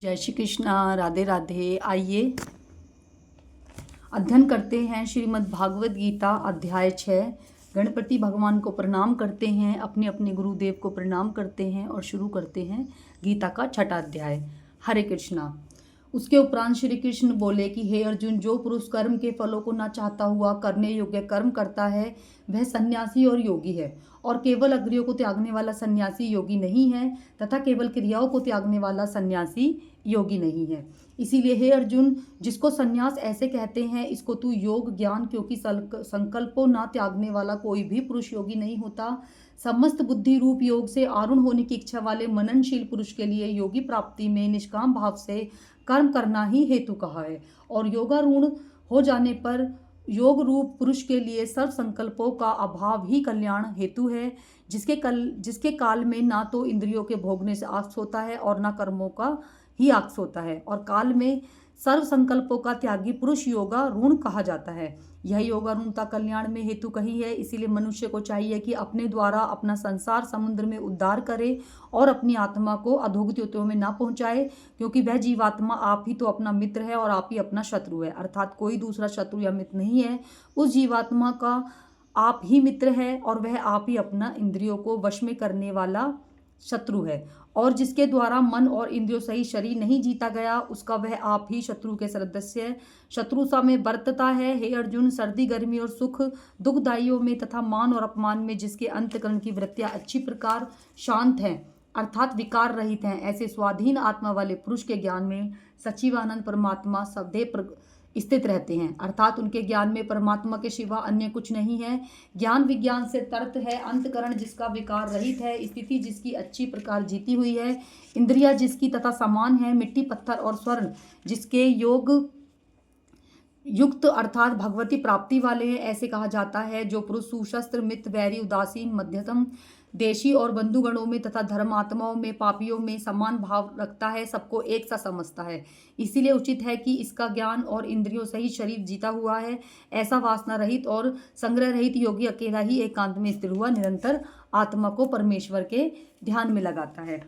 जय श्री कृष्णा, राधे राधे। आइए अध्ययन करते हैं श्रीमद् भागवत गीता अध्याय 6। गणपति भगवान को प्रणाम करते हैं, अपने अपने गुरुदेव को प्रणाम करते हैं और शुरू करते हैं गीता का 6वां अध्याय। हरे कृष्णा। उसके उपरांत श्री कृष्ण बोले कि हे अर्जुन, जो पुरुष कर्म के फलों को न चाहता हुआ करने योग्य कर्म करता है वह सन्यासी और योगी है, और केवल अग्रियों को त्यागने वाला सन्यासी योगी नहीं है तथा केवल क्रियाओं को त्यागने वाला सन्यासी योगी नहीं है। इसीलिए हे अर्जुन, जिसको सन्यास ऐसे कहते हैं इसको तू योग ज्ञान, क्योंकि संकल्पों न त्यागने वाला कोई भी पुरुष योगी नहीं होता। समस्त बुद्धि रूप योग से आरूढ़ होने की इच्छा वाले मननशील पुरुष के लिए योगी प्राप्ति में निष्काम भाव से कर्म करना ही हेतु कहा है, और योगारूढ़ हो जाने पर योग रूप पुरुष के लिए सर्व संकल्पों का अभाव ही कल्याण हेतु है, जिसके काल में ना तो इंद्रियों के भोगने से आस होता है और ना कर्मों का ही आक्स होता है, और काल में सर्व संकल्पों का त्यागी पुरुष योगारूढ़ कहा जाता है। यह योगारूढ़ता कल्याण में हेतु कही है। इसीलिए मनुष्य को चाहिए कि अपने द्वारा अपना संसार समुद्र में उद्धार करे और अपनी आत्मा को अधोगतियों में ना पहुंचाए, क्योंकि वह जीवात्मा आप ही तो अपना मित्र है और आप ही अपना शत्रु है, अर्थात कोई दूसरा शत्रु या मित्र नहीं है। उस जीवात्मा का आप ही मित्र है और वह आप ही अपना इंद्रियों को वश में करने वाला शत्रु है, और जिसके द्वारा मन और इंद्रियों सही शरीर नहीं जीता गया उसका वह आप ही शत्रु के सदस्य है, शत्रुता में बरतता है। हे अर्जुन, सर्दी गर्मी और सुख दुखदाइयों में तथा मान और अपमान में जिसके अंतकरण की वृत्तियां अच्छी प्रकार शांत हैं अर्थात विकार रहित हैं, ऐसे स्वाधीन आत्मा वाले पुरुष के ज्ञान में सच्चिदानंद परमात्मा सदैव स्थित रहते हैं, अर्थात उनके ज्ञान में परमात्मा के सिवा अन्य कुछ नहीं है। ज्ञान विज्ञान से तरत है, अंतकरण जिसका विकार रहित है, स्थिति जिसकी अच्छी प्रकार जीती हुई है, इंद्रिया जिसकी तथा समान है, मिट्टी पत्थर और स्वर्ण जिसके योग युक्त अर्थात भगवती प्राप्ति वाले हैं, ऐसे कहा जाता है। जो पुरुष सुशस्त्र मित्र वैरी उदासीन मध्यतम देशी और बंधुगणों में तथा धर्मात्माओं में पापियों में समान भाव रखता है, सबको एक सा समझता है, इसीलिए उचित है कि इसका ज्ञान और इंद्रियों सहित शरीर जीता हुआ है। ऐसा वासना रहित और संग्रह रहित योगी अकेला ही एकांत में स्थिर हुआ निरंतर आत्मा को परमेश्वर के ध्यान में लगाता है।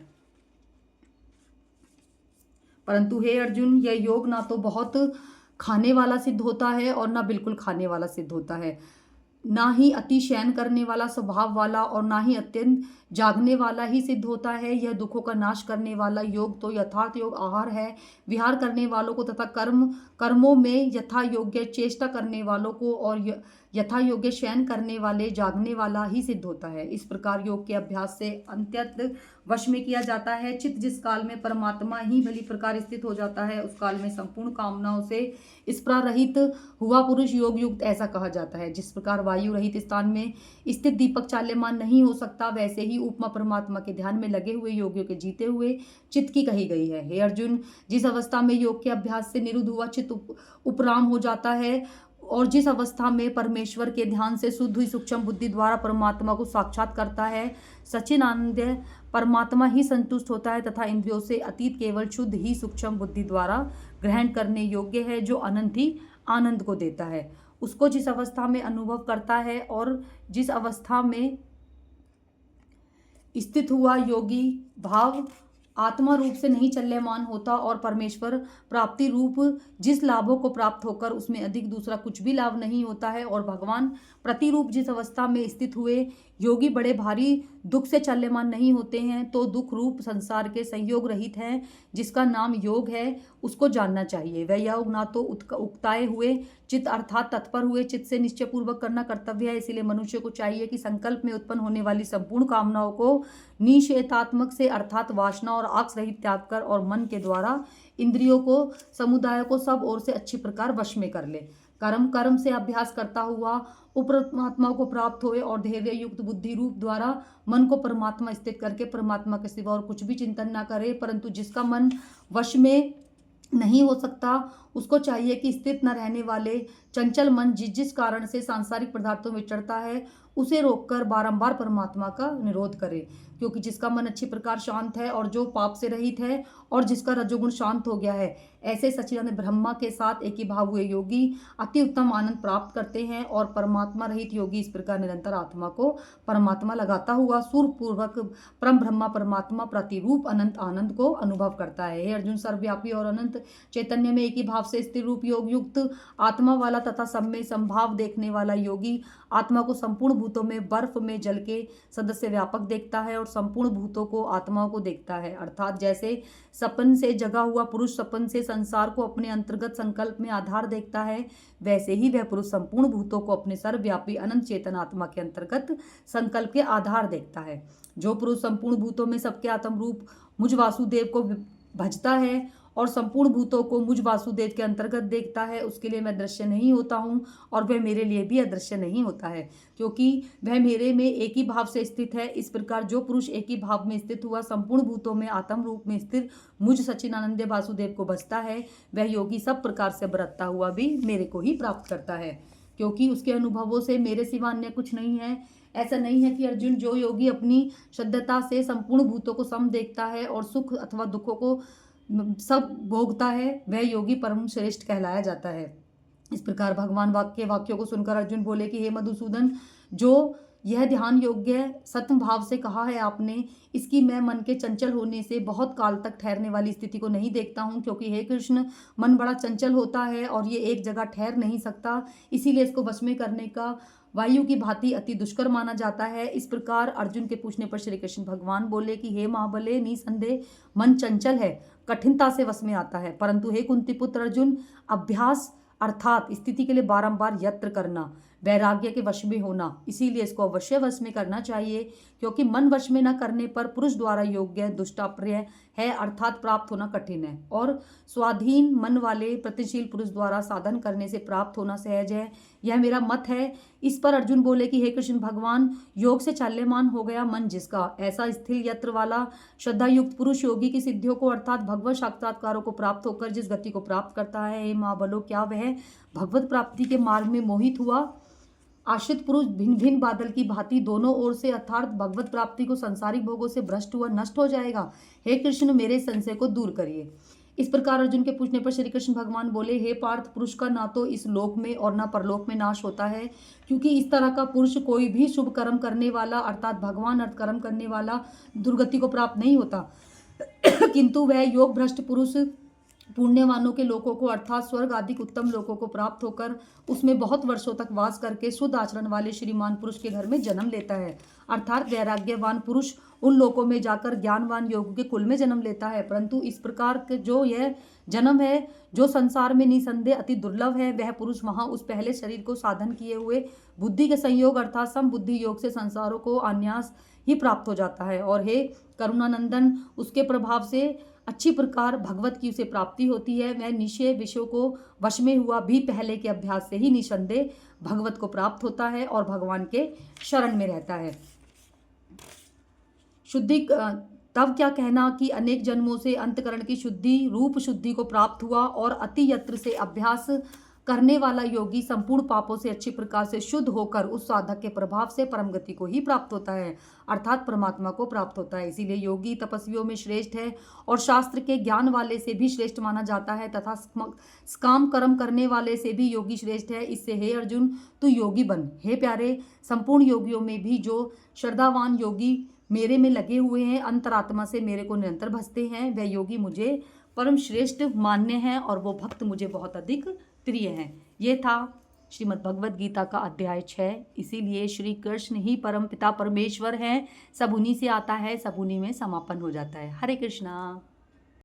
परंतु हे अर्जुन, यह योग ना तो बहुत खाने वाला सिद्ध होता है और ना बिल्कुल खाने वाला सिद्ध होता है, ना ही अति शयन करने वाला स्वभाव वाला और ना ही अत्यंत जागने वाला ही सिद्ध होता है। यह दुखों का नाश करने वाला योग तो यथार्थ योग आहार है, विहार करने वालों को तथा कर्मों में यथा योग्य चेष्टा करने वालों को और यथा योग्य शयन करने वाले जागने वाला ही सिद्ध होता है। इस प्रकार योग के अभ्यास से अंत्यत वश में किया जाता है। चित्त जिस काल में परमात्मा ही भली प्रकार स्थित हो जाता है उस काल में संपूर्ण कामनाओं से स्पृहारहित हुआ पुरुष योग युक्त ऐसा कहा जाता है। जिस प्रकार वायु रहित स्थान में स्थित दीपक चाल्यमान नहीं हो सकता, वैसे ही उपमा परमात्मा के ध्यान में लगे हुए योगियों के जीते हुए चित्त की कही गई है। हे अर्जुन, जिस अवस्था में योग के अभ्यास से निरुद्ध हुआ चित्त उपराम हो जाता है और जिस अवस्था में परमेश्वर के ध्यान से शुद्ध हुई सूक्ष्म बुद्धि द्वारा परमात्मा को साक्षात करता है, सच्चिदानंद परमात्मा ही संतुष्ट होता है तथा इंद्रियों से अतीत केवल शुद्ध ही सूक्ष्म बुद्धि द्वारा ग्रहण करने योग्य है, जो अनंत ही आनंद को देता है। उसको जिस अवस्था में अनुभव करता है और जिस अवस्था में स्थित हुआ योगी भाव आत्मा रूप से नहीं चल्यमान होता और परमेश्वर प्राप्ति रूप जिस लाभों को प्राप्त होकर उसमें अधिक दूसरा कुछ भी लाभ नहीं होता है, और भगवान प्रतिरूप जिस अवस्था में स्थित हुए योगी बड़े भारी दुख से चल्यमान नहीं होते हैं, तो दुख रूप संसार के संयोग रहित हैं, जिसका नाम योग है, उसको जानना चाहिए। वह योग ना तो उकताए हुए चित्त अर्थात तत्पर हुए चित्त से निश्चय पूर्वक करना कर्तव्य है। इसीलिए मनुष्य को चाहिए कि संकल्प में उत्पन्न होने वाली संपूर्ण कामनाओं को निषेधात्मक से अर्थात वासना और आक्ष रहित त्याग कर और मन के द्वारा इंद्रियों को समुदाय को सब ओर से अच्छी प्रकार वश में कर ले। कर्म से अभ्यास करता हुआ परमात्मा को प्राप्त होए और धैर्य युक्त बुद्धि रूप द्वारा मन को परमात्मा स्थित करके परमात्मा के सिवा और कुछ भी चिंतन ना करे। परंतु जिसका मन वश में नहीं हो सकता उसको चाहिए कि स्थित न रहने वाले चंचल मन जिस जिस कारण से सांसारिक पदार्थों में चढ़ता है उसे रोककर बारंबार परमात्मा का निरोध करे, क्योंकि जिसका मन अच्छी प्रकार शांत है और जो पाप से रहित है और जिसका रजोगुण शांत हो गया है, ऐसे सच्चिदानंद ब्रह्मा के साथ एकीभाव हुए योगी अति उत्तम आनंद प्राप्त करते हैं। और परमात्मा रहित योगी इस प्रकार निरंतर आत्मा को परमात्मा लगाता हुआ सूरपूर्वक परम ब्रह्मा परमात्मा प्रतिरूप अनंत आनंद को अनुभव करता है। हे अर्जुन, सर्वव्यापी और अनंत चैतन्य में एक ही भाव से स्थिर रूप योग युक्त आत्मा वाला तथा सब में संभाव देखने वाला योगी आत्मा को संपूर्ण भूतों में बर्फ में जल के सदस्य व्यापक देखता है और संपूर्ण भूतों को आत्माओं को देखता है। अर्थात जैसे सपन से जगा हुआ पुरुष सपन से संसार को अपने अंतर्गत संकल्प में आधार देखता है, वैसे ही वह पुरुष संपूर्ण भूतों को अपने सर्वव्यापी अनंत चेतन आत्मा के अंतर्गत संकल्प के आधार देखता है। जो पुरुष संपूर्ण भूतों में सबके आत्म रूप मुझ वासुदेव को भजता है और संपूर्ण भूतों को मुझ वासुदेव के अंतर्गत देखता है, उसके लिए मैं दृश्य नहीं होता हूँ और वह मेरे लिए भी अदृश्य नहीं होता है, क्योंकि वह मेरे में एक ही भाव से स्थित है। इस प्रकार जो पुरुष एक ही भाव में स्थित हुआ संपूर्ण भूतों में आत्म रूप में स्थिर मुझ सच्चिदानंद वासुदेव को भजता है, वह योगी सब प्रकार से बरतता हुआ भी मेरे को ही प्राप्त करता है, क्योंकि उसके अनुभवों से मेरे सिवा अन्य कुछ नहीं है। ऐसा नहीं है कि अर्जुन, जो योगी अपनी श्रद्धता से संपूर्ण भूतों को सम देखता है और सुख अथवा दुखों को सब भोगता है, वह योगी परम श्रेष्ठ कहलाया जाता है। इस प्रकार भगवान वाक्यों को सुनकर अर्जुन बोले कि हे मधुसूदन, जो यह ध्यान योग्य सत्य भाव से कहा है आपने, इसकी मैं मन के चंचल होने से बहुत काल तक ठहरने वाली स्थिति को नहीं देखता हूँ, क्योंकि हे कृष्ण, मन बड़ा चंचल होता है और ये एक जगह ठहर नहीं सकता, इसीलिए इसको वश में करने का वायु की भांति अति दुष्कर माना जाता है। इस प्रकार अर्जुन के पूछने पर श्री कृष्ण भगवान बोले कि हे महाबले, निसंदेह मन चंचल है, कठिनता से वश में आता है, परंतु हे कुंती पुत्र अर्जुन, अभ्यास अर्थात स्थिति के लिए बारंबार यत्न करना, वैराग्य के वश में होना, इसीलिए इसको अवश्य वश में करना चाहिए, क्योंकि मन वश में न करने पर पुरुष द्वारा योग्य दुष्टाप्रिय है अर्थात प्राप्त होना कठिन है, और स्वाधीन मन वाले प्रतिशील पुरुष द्वारा साधन करने से प्राप्त होना सहज है। यह मेरा मत है। इस पर अर्जुन बोले कि हे कृष्ण भगवान, योग से चाल्यमान हो गया मन जिसका, ऐसा स्थिर यत्र वाला श्रद्धा युक्त पुरुष योगी की सिद्धियों को अर्थात भगवत साक्षात्कारों को प्राप्त होकर जिस गति को प्राप्त करता है, हे महाबलो, क्या वह भगवत प्राप्ति के मार्ग में मोहित हुआ? आश्रित पुरुष भिन्न भिन्न बादल की भांति दोनों ओर से अर्थात भगवत प्राप्ति को संसारिक भोगों से भ्रष्ट हुआ नष्ट हो जाएगा। हे कृष्ण, मेरे संशय को दूर करिए। इस प्रकार अर्जुन के पूछने पर श्री कृष्ण भगवान बोले, हे पार्थ, पुरुष का ना तो इस लोक में और ना परलोक में नाश होता है, क्योंकि इस तरह का पुरुष कोई भी शुभ कर्म करने वाला अर्थात भगवान अर्थ कर्म करने वाला दुर्गति को प्राप्त नहीं होता, किंतु वह योग भ्रष्ट पुरुष पुण्यवानों के लोकों को अर्थात स्वर्ग आदि उत्तम लोकों को प्राप्त होकर उसमें बहुत वर्षों तक वास करके शुद्ध आचरण वाले श्रीमान पुरुष के घर में जन्म लेता है। अर्थात वैराग्यवान पुरुष उन लोकों में जाकर ज्ञानवान योग के कुल में जन्म लेता है। परंतु इस प्रकार के जो यह जन्म है, जो संसार में निसंदेह अति दुर्लभ है, वह पुरुष वहाँ उस पहले शरीर को साधन किए हुए बुद्धि के संयोग अर्थात समबुद्धि योग से संसारों को अन्यास ही प्राप्त हो जाता है। और हे करुणानंदन, उसके प्रभाव से अच्छी प्रकार भगवत की उसे प्राप्ति होती है। वह निश्चय विषयों को वश में हुआ भी पहले के अभ्यास से ही निसंदेह भगवत को प्राप्त होता है और भगवान के शरण में रहता है। शुद्धि तब क्या कहना कि अनेक जन्मों से अंतकरण की शुद्धि रूप शुद्धि को प्राप्त हुआ और अति यत्र से अभ्यास करने वाला योगी संपूर्ण पापों से अच्छी प्रकार से शुद्ध होकर उस साधक के प्रभाव से परम गति को ही प्राप्त होता है अर्थात परमात्मा को प्राप्त होता है। इसीलिए योगी तपस्वियों में श्रेष्ठ है और शास्त्र के ज्ञान वाले से भी श्रेष्ठ माना जाता है तथा काम कर्म करने वाले से भी योगी श्रेष्ठ है। इससे हे अर्जुन, तू योगी बन। हे प्यारे, संपूर्ण योगियों में भी जो श्रद्धावान योगी मेरे में लगे हुए हैं, अंतरात्मा से मेरे को निरंतर भजते हैं, वह योगी मुझे परम श्रेष्ठ मान्य हैं और वो भक्त मुझे बहुत अधिक प्रिय हैं। ये था श्रीमद् भगवद गीता का अध्याय 6। इसीलिए श्री कृष्ण ही परम पिता परमेश्वर हैं, सब उन्हीं से आता है, सब उन्हीं में समापन हो जाता है। हरे कृष्णा।